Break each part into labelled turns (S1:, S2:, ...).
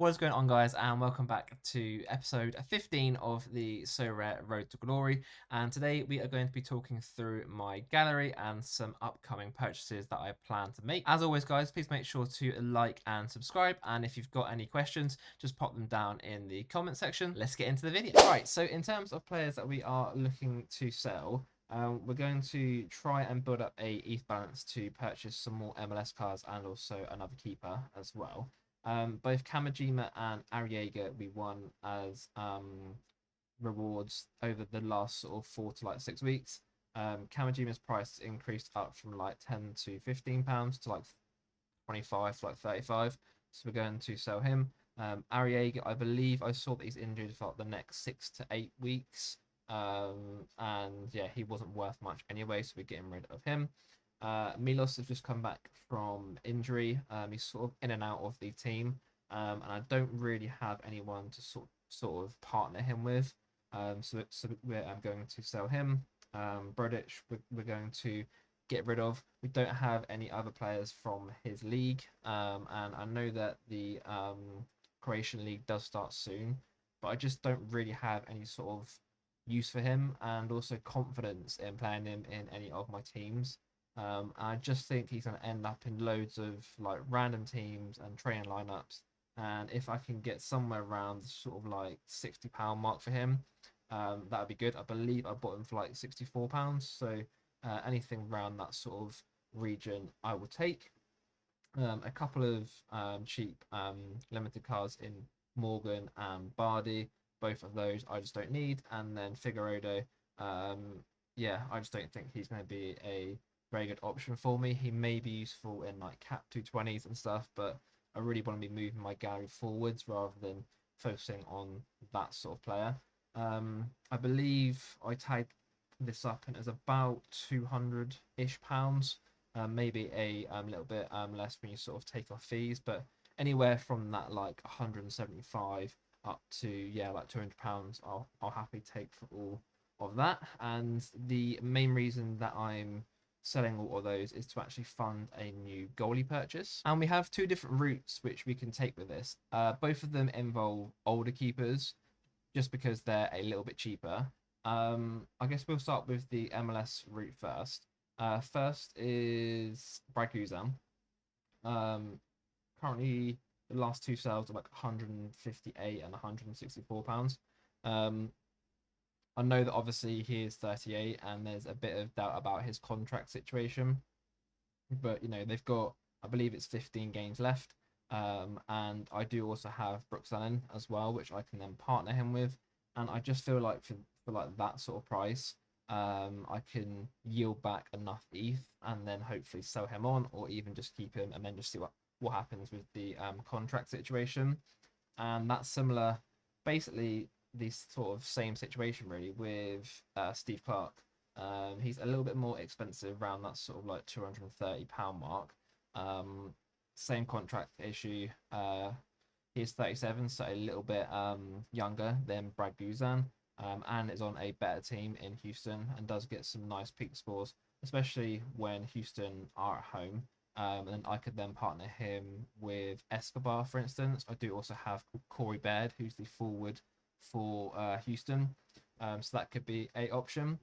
S1: What is going on, guys, and welcome back to episode 15 of the So Rare Road to Glory. And today we are going to be talking through my gallery and some upcoming purchases that I plan to make. As always, guys, please make sure to like and subscribe, and if you've got any questions, just pop them down in the comment section. Let's get into the video. Right, so in terms of players that we are looking to sell, we're going to try and build up a ETH balance to purchase some more MLS cards and also another keeper as well. Both Kamajima and Arriaga we won as rewards over the last sort of 4 to 6 weeks. Kamajima's price increased up from like £10 to £15 to like 25 to like 35. So we're going to sell him. Arriaga, I believe I saw that he's injured for like the next 6 to 8 weeks. And yeah, he wasn't worth much anyway, so we're getting rid of him. Milos has just come back from injury. He's sort of in and out of the team, and I don't really have anyone to sort of partner him with. So I'm going to sell him. Brodic, we're going to get rid of. We don't have any other players from his league, and I know that the Croatian league does start soon, but I just don't really have any sort of use for him, and also confidence in playing him in any of my teams. I just think he's going to end up in loads of like random teams and training lineups. And if I can get somewhere around sort of like £60 mark for him, that would be good. I believe I bought him for like £64. So anything around that sort of region, I will take. A couple of cheap limited cards in Morgan and Bardi. Both of those I just don't need. And then Figueroa, yeah, I just don't think he's going to be a very good option for me. He may be useful in like cap 220s and stuff, but I really want to be moving my gallery forwards rather than focusing on that sort of player. I believe I tagged this up and it was about 200-ish pounds, maybe a little bit less when you sort of take off fees, but anywhere from that like 175 up to yeah like £200, I'll happily take for all of that. And the main reason that I'm selling all of those is to actually fund a new goalie purchase. And we have two different routes which we can take with this. Both of them involve older keepers just because they're a little bit cheaper. I guess we'll start with the MLS route first. First is Brad Guzan. Currently, the last two sales are like 158 and £164. I know that obviously he is 38 and there's a bit of doubt about his contract situation, but you know, they've got, I believe it's 15 games left. And I do also have Brooks Allen as well, which I can then partner him with. And I just feel like for like that sort of price, I can yield back enough ETH and then hopefully sell him on, or even just keep him and then just see what happens with the contract situation. And that's similar, basically this sort of same situation really with Steve Clark. He's a little bit more expensive, around that sort of like £230 mark. Same contract issue. He's 37, so a little bit younger than Brad Guzan, and is on a better team in Houston and does get some nice peak scores, especially when Houston are at home. And I could then partner him with Escobar, for instance. I do also have Corey Baird, who's the forward for Houston, so that could be a option.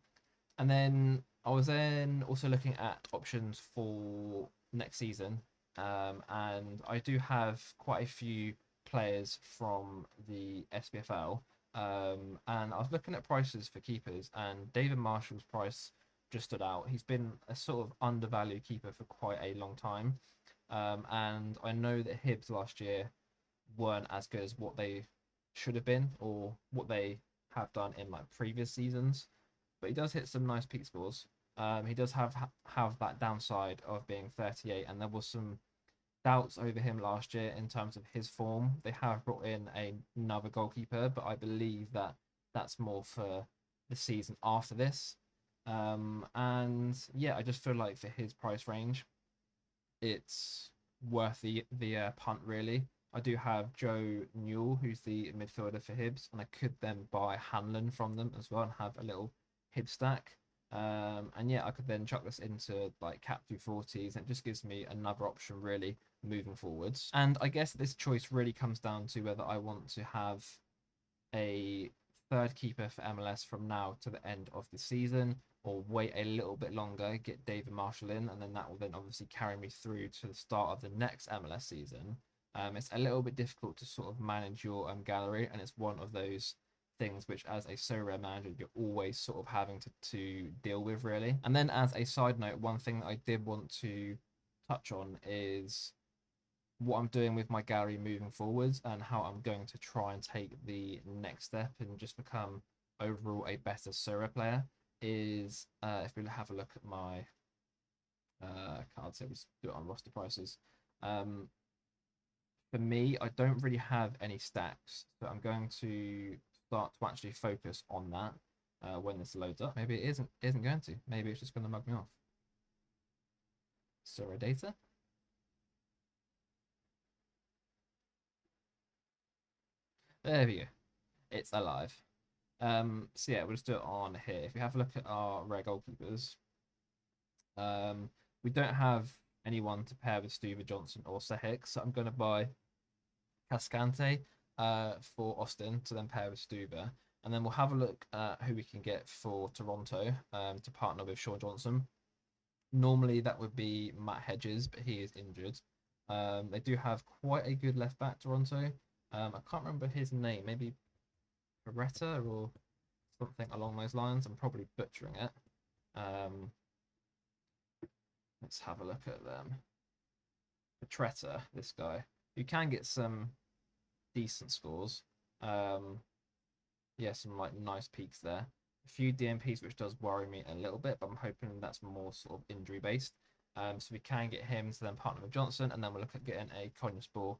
S1: And then I was then also looking at options for next season, and I do have quite a few players from the SPFL, and I was looking at prices for keepers, and David Marshall's price just stood out. He's been a sort of undervalued keeper for quite a long time, and I know that Hibs last year weren't as good as what they should have been or what they have done in like previous seasons, but he does hit some nice peak scores. He does have that downside of being 38, and there was some doubts over him last year in terms of his form. They have brought in another goalkeeper, but I believe that that's more for the season after this. And yeah, I just feel like for his price range, it's worth the punt really. I do have Joe Newell, who's the midfielder for Hibs, and I could then buy Hanlon from them as well and have a little Hibs stack. And yeah, I could then chuck this into like cap 240s, and it just gives me another option really moving forwards. And I guess this choice really comes down to whether I want to have a third keeper for MLS from now to the end of the season, or wait a little bit longer, get David Marshall in, and then that will then obviously carry me through to the start of the next MLS season. It's a little bit difficult to sort of manage your gallery, and it's one of those things which, as a Sorare manager, you're always sort of having to deal with, really. And then, as a side note, one thing that I did want to touch on is what I'm doing with my gallery moving forwards, and how I'm going to try and take the next step and just become overall a better Sorare player. Is if we have a look at my cards here, we do it on roster prices. For me, I don't really have any stacks, so I'm going to start to actually focus on that when this loads up. Maybe it isn't going to. Maybe it's just going to mug me off. Sorare data. There we go. It's alive. So yeah, we'll just do it on here. If we have a look at our rare goalkeepers, we don't have anyone to pair with Stuver Johnson or Sehik, so I'm going to buy Cascante for Austin to then pair with Stuver. And then we'll have a look at who we can get for Toronto to partner with Sean Johnson. Normally that would be Matt Hedges, but he is injured. They do have quite a good left back, Toronto. I can't remember his name. Maybe Beretta or something along those lines. I'm probably butchering it. Let's have a look at them. Petretta, this guy, who can get some decent scores. Yeah, some like nice peaks there. A few DMPs, which does worry me a little bit, but I'm hoping that's more sort of injury based. So we can get him to then partner with Johnson, and then we'll look at getting a Konyaspor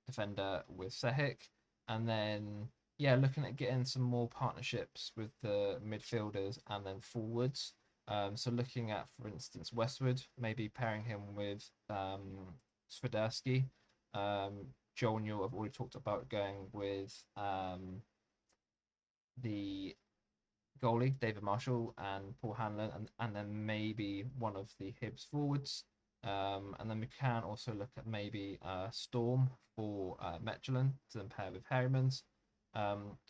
S1: defender with Sehik, and then yeah, looking at getting some more partnerships with the midfielders and then forwards. So looking at, for instance, Westwood, maybe pairing him with Swiderski. Joel Newell, I've already talked about going with the goalie, David Marshall and Paul Hanlon, and then maybe one of the Hibs forwards. And then we can also look at maybe Storm for Mechelen to then pair with Harrimans.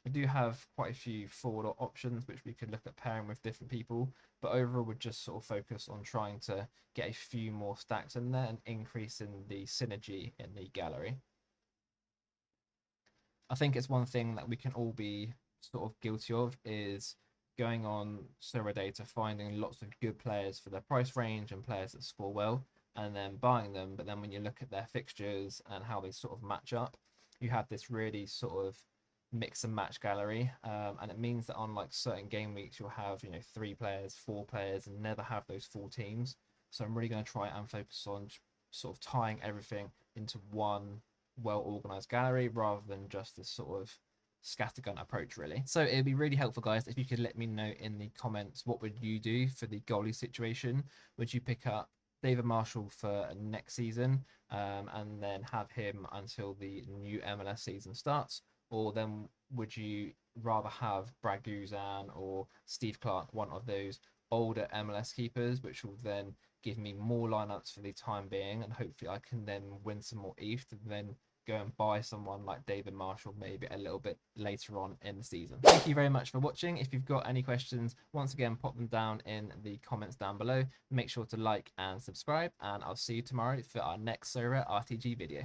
S1: We do have quite a few forward options which we could look at pairing with different people, but overall we're just sort of focus on trying to get a few more stacks in there and increasing the synergy in the gallery. I think it's one thing that we can all be sort of guilty of is going on Sorare data, finding lots of good players for their price range and players that score well, and then buying them. But then when you look at their fixtures and how they sort of match up, you have this really sort of mix and match gallery, and it means that on like certain game weeks you'll have 3 players, 4 players, and never have those full teams. So I'm really going to try and focus on sort of tying everything into one well organized gallery rather than just this sort of scattergun approach, really. So it'd be really helpful, guys, if you could let me know in the comments, what would you do for the goalie situation? Would you pick up David Marshall for next season and then have him until the new MLS season starts? Or then would you rather have Brad Guzan or Steve Clark, one of those older MLS keepers, which will then give me more lineups for the time being, and hopefully I can then win some more ETH and then go and buy someone like David Marshall maybe a little bit later on in the season. Thank you very much for watching. If you've got any questions, once again, pop them down in the comments down below. Make sure to like and subscribe, and I'll see you tomorrow for our next Sorare RTG video.